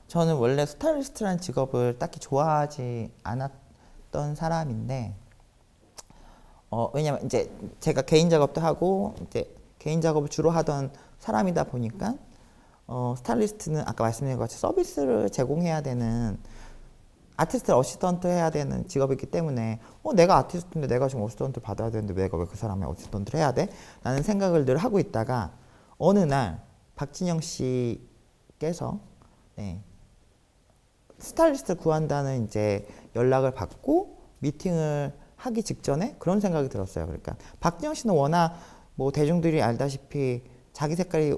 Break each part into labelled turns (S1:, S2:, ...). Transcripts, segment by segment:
S1: 저는 원래 스타일리스트라는 직업을 딱히 좋아하지 않았던 사람인데, 왜냐면 이제 제가 개인 작업도 하고, 이제 개인 작업을 주로 하던 사람이다 보니까, 스타일리스트는 아까 말씀드린 것 같이 서비스를 제공해야 되는, 아티스트 어시스턴트 해야 되는 직업이기 때문에, 내가 아티스트인데 내가 지금 어시스턴트 받아야 되는데 내가 왜 그 사람의 어시스턴트를 해야 돼? 라는 생각을 늘 하고 있다가, 어느 날 박진영 씨께서 네, 스타일리스트 구한다는 이제 연락을 받고 미팅을 하기 직전에 그런 생각이 들었어요. 그러니까 박진영 씨는 워낙 뭐 대중들이 알다시피 자기 색깔이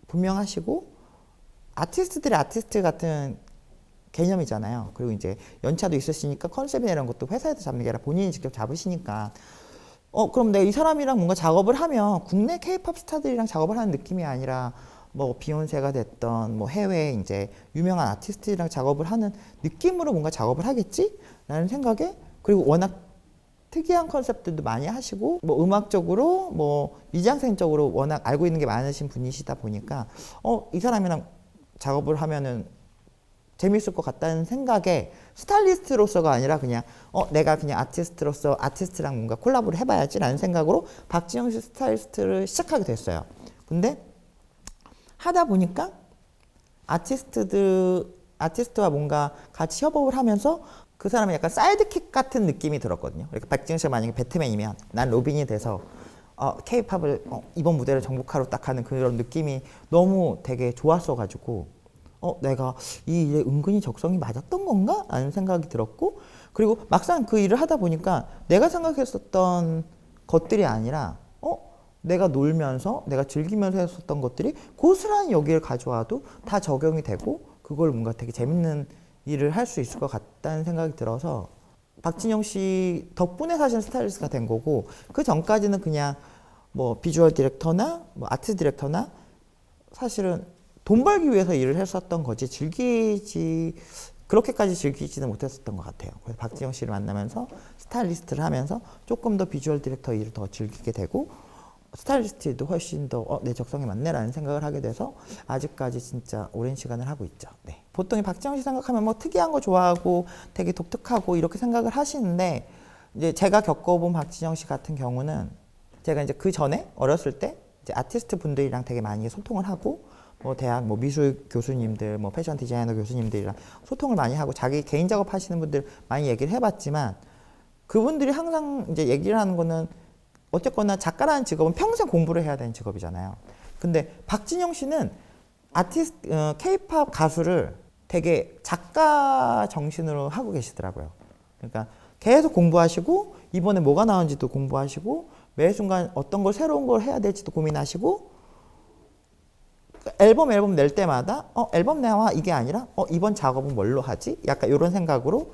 S1: 분명하시고 아티스트들이 아티스트 같은 개념이잖아요. 그리고 이제 연차도 있으시니까 컨셉이나 이런 것도 회사에서 잡는 게 아니라 본인이 직접 잡으시니까 그럼 내가 이 사람이랑 뭔가 작업을 하면 국내 케이팝 스타들이랑 작업을 하는 느낌이 아니라 뭐 비욘세가 됐던 뭐 해외 이제 유명한 아티스트랑 작업을 하는 느낌으로 뭔가 작업을 하겠지라는 생각에, 그리고 워낙 특이한 컨셉들도 많이 하시고 뭐 음악적으로 뭐 미장센적으로 워낙 알고 있는 게 많으신 분이시다 보니까 이 사람이랑 작업을 하면은 재밌을 것 같다는 생각에 스타일리스트로서가 아니라 그냥 내가 그냥 아티스트로서 아티스트랑 뭔가 콜라보를 해봐야지라는 생각으로 박지영 씨 스타일리스트를 시작하게 됐어요. 근데 하다 보니까 아티스트와 뭔가 같이 협업을 하면서 그 사람은 약간 사이드킥 같은 느낌이 들었거든요. 그러니까 박지영 씨가 만약에 배트맨이면 난 로빈이 돼서 케이팝을 이번 무대를 정복하러 딱 하는 그런 느낌이 너무 되게 좋았어가지고 내가 이 일에 은근히 적성이 맞았던 건가? 라는 생각이 들었고, 그리고 막상 그 일을 하다 보니까 내가 생각했었던 것들이 아니라 내가 놀면서 내가 즐기면서 했었던 것들이 고스란히 여기를 가져와도 다 적용이 되고 그걸 뭔가 되게 재밌는 일을 할 수 있을 것 같다는 생각이 들어서 박진영 씨 덕분에 사실 스타일리스트가 된 거고, 그 전까지는 그냥 뭐 비주얼 디렉터나 뭐 아트 디렉터나 사실은 돈 벌기 위해서 일을 했었던 거지 그렇게까지 즐기지는 못했었던 것 같아요. 그래서 박지영 씨를 만나면서 스타일리스트를 하면서 조금 더 비주얼 디렉터 일을 더 즐기게 되고 스타일리스트 일도 훨씬 더 내 적성에 맞네라는 생각을 하게 돼서 아직까지 진짜 오랜 시간을 하고 있죠. 네. 보통 박지영 씨 생각하면 뭐 특이한 거 좋아하고 되게 독특하고 이렇게 생각을 하시는데, 이제 제가 겪어본 박진영 씨 같은 경우는 제가 이제 그 전에 어렸을 때 이제 아티스트 분들이랑 되게 많이 소통을 하고 뭐 대학 뭐 미술 교수님들 뭐 패션 디자이너 교수님들이랑 소통을 많이 하고 자기 개인 작업 하시는 분들 많이 얘기를 해봤지만, 그분들이 항상 이제 얘기를 하는 거는 어쨌거나 작가라는 직업은 평생 공부를 해야 되는 직업이잖아요. 근데 박진영 씨는 케이팝 가수를 되게 작가 정신으로 하고 계시더라고요. 그러니까 계속 공부하시고 이번에 뭐가 나온지도 공부하시고 매 순간 어떤 걸 새로운 걸 해야 될지도 고민하시고, 앨범 낼 때마다 앨범 내와 이게 아니라 이번 작업은 뭘로 하지? 약간 이런 생각으로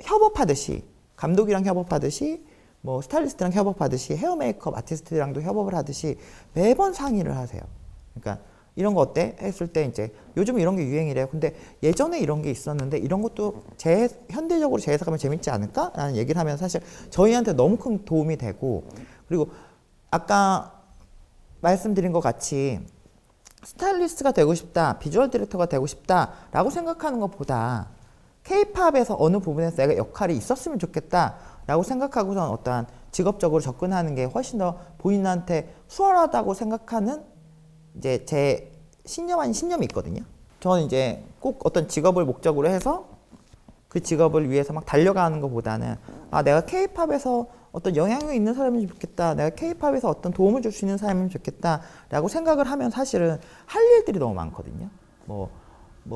S1: 협업하듯이, 감독이랑 협업하듯이 뭐 스타일리스트랑 협업하듯이 헤어 메이크업 아티스트랑도 협업을 하듯이 매번 상의를 하세요. 그러니까 이런 거 어때? 했을 때 이제 요즘 이런 게 유행이래요. 근데 예전에 이런 게 있었는데 이런 것도 현대적으로 재해석하면 재밌지 않을까? 라는 얘기를 하면 사실 저희한테 너무 큰 도움이 되고, 그리고 아까 말씀드린 것 같이 스타일리스트가 되고 싶다, 비주얼 디렉터가 되고 싶다라고 생각하는 것보다 케이팝에서 어느 부분에서 내가 역할이 있었으면 좋겠다라고 생각하고선 어떠한 직업적으로 접근하는 게 훨씬 더 본인한테 수월하다고 생각하는 이제 제 신념 아닌 신념이 있거든요. 저는 이제 꼭 어떤 직업을 목적으로 해서 그 직업을 위해서 막 달려가는 것보다는 내가 케이팝에서 어떤 영향력 있는 사람이면 좋겠다, 내가 케이팝에서 어떤 도움을 줄 수 있는 사람이면 좋겠다라고 생각을 하면 사실은 할 일들이 너무 많거든요. 뭐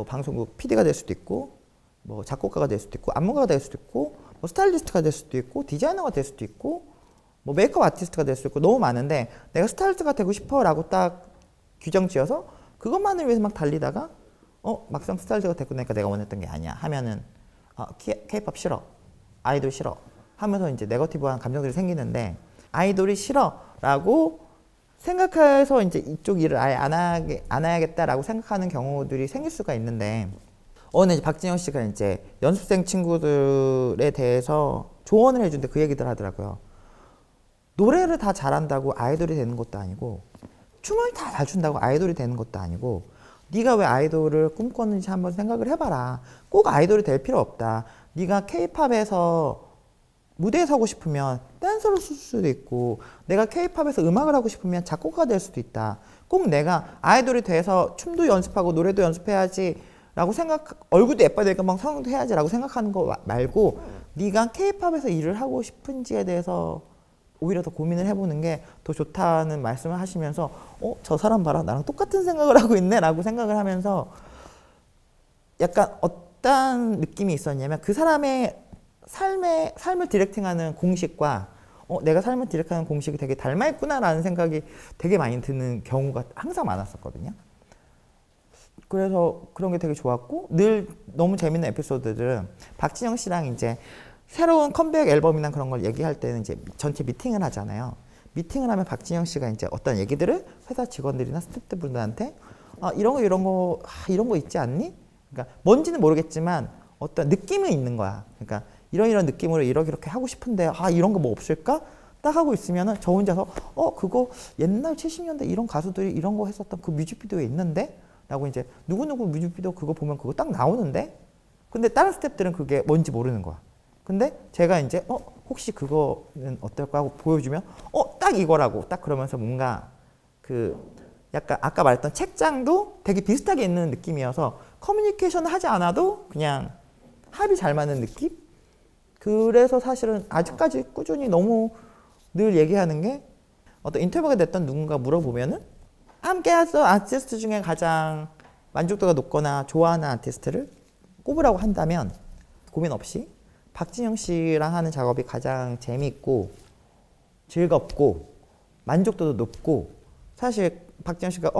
S1: 방송국 PD가 될 수도 있고, 뭐 작곡가가 될 수도 있고, 안무가가 될 수도 있고, 뭐 스타일리스트가 될 수도 있고, 디자이너가 될 수도 있고, 뭐 메이크업 아티스트가 될 수도 있고, 너무 많은데 내가 스타일리스트가 되고 싶어라고 딱 규정 지어서 그것만을 위해서 막 달리다가 막상 스타일리스트가 되고 나니까 내가 원했던 게 아니야 하면은 케이팝 싫어, 아이돌 싫어 하면서 이제 네거티브한 감정들이 생기는데, 아이돌이 싫어라고 생각해서 이제 이쪽 일을 아예 안 해야겠다라고 생각하는 경우들이 생길 수가 있는데, 이제 박진영 씨가 이제 연습생 친구들에 대해서 조언을 해준데 그 얘기들 하더라고요. 노래를 다 잘한다고 아이돌이 되는 것도 아니고, 춤을 다 잘 춘다고 아이돌이 되는 것도 아니고, 네가 왜 아이돌을 꿈꿨는지 한번 생각을 해봐라. 꼭 아이돌이 될 필요 없다. 네가 케이팝에서 무대에 서고 싶으면 댄서로 쓸 수도 있고, 내가 케이팝에서 음악을 하고 싶으면 작곡가가 될 수도 있다. 꼭 내가 아이돌이 돼서 춤도 연습하고 노래도 연습해야지 라고 얼굴도 예뻐야 되니까 막 성형도 해야지 라고 생각하는 거 말고, 네가 케이팝에서 일을 하고 싶은지에 대해서 오히려 더 고민을 해보는 게 더 좋다는 말씀을 하시면서, 저 사람 봐라, 나랑 똑같은 생각을 하고 있네 라고 생각을 하면서 약간 어떤 느낌이 있었냐면, 그 사람의 삶을 디렉팅하는 공식과 내가 삶을 디렉팅하는 공식이 되게 닮아있구나라는 생각이 되게 많이 드는 경우가 항상 많았었거든요. 그래서 그런 게 되게 좋았고, 늘 너무 재밌는 에피소드들은 박진영 씨랑 이제 새로운 컴백 앨범이나 그런 걸 얘기할 때는 이제 전체 미팅을 하잖아요. 미팅을 하면 박진영 씨가 이제 어떤 얘기들을 회사 직원들이나 스태프분들한테 이런 거 있지 않니? 그러니까 뭔지는 모르겠지만 어떤 느낌은 있는 거야. 그러니까 이런 느낌으로 이렇게 하고 싶은데 이런 거 뭐 없을까? 딱 하고 있으면은 저 혼자서 그거 옛날 70년대 이런 가수들이 이런 거 했었던 그 뮤직비디오에 있는데? 라고 이제 누구누구 뮤직비디오 그거 보면 그거 딱 나오는데? 근데 다른 스태프들은 그게 뭔지 모르는 거야. 근데 제가 이제 혹시 그거는 어떨까 하고 보여주면 딱 이거라고 딱 그러면서 뭔가 그 약간 아까 말했던 책장도 되게 비슷하게 있는 느낌이어서 커뮤니케이션을 하지 않아도 그냥 합이 잘 맞는 느낌? 그래서 사실은 아직까지 꾸준히 너무 늘 얘기하는 게, 어떤 인터뷰가 됐던 누군가 물어보면은 함께 했던 아티스트 중에 가장 만족도가 높거나 좋아하는 아티스트를 꼽으라고 한다면 고민 없이 박진영 씨랑 하는 작업이 가장 재미있고 즐겁고 만족도도 높고, 사실 박진영 씨가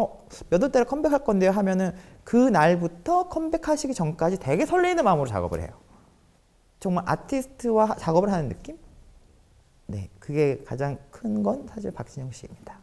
S1: 몇 월 달에 컴백할 건데요 하면은 그 날부터 컴백하시기 전까지 되게 설레이는 마음으로 작업을 해요. 정말 아티스트와 작업을 하는 느낌? 네, 그게 가장 큰 건 사실 박진영 씨입니다.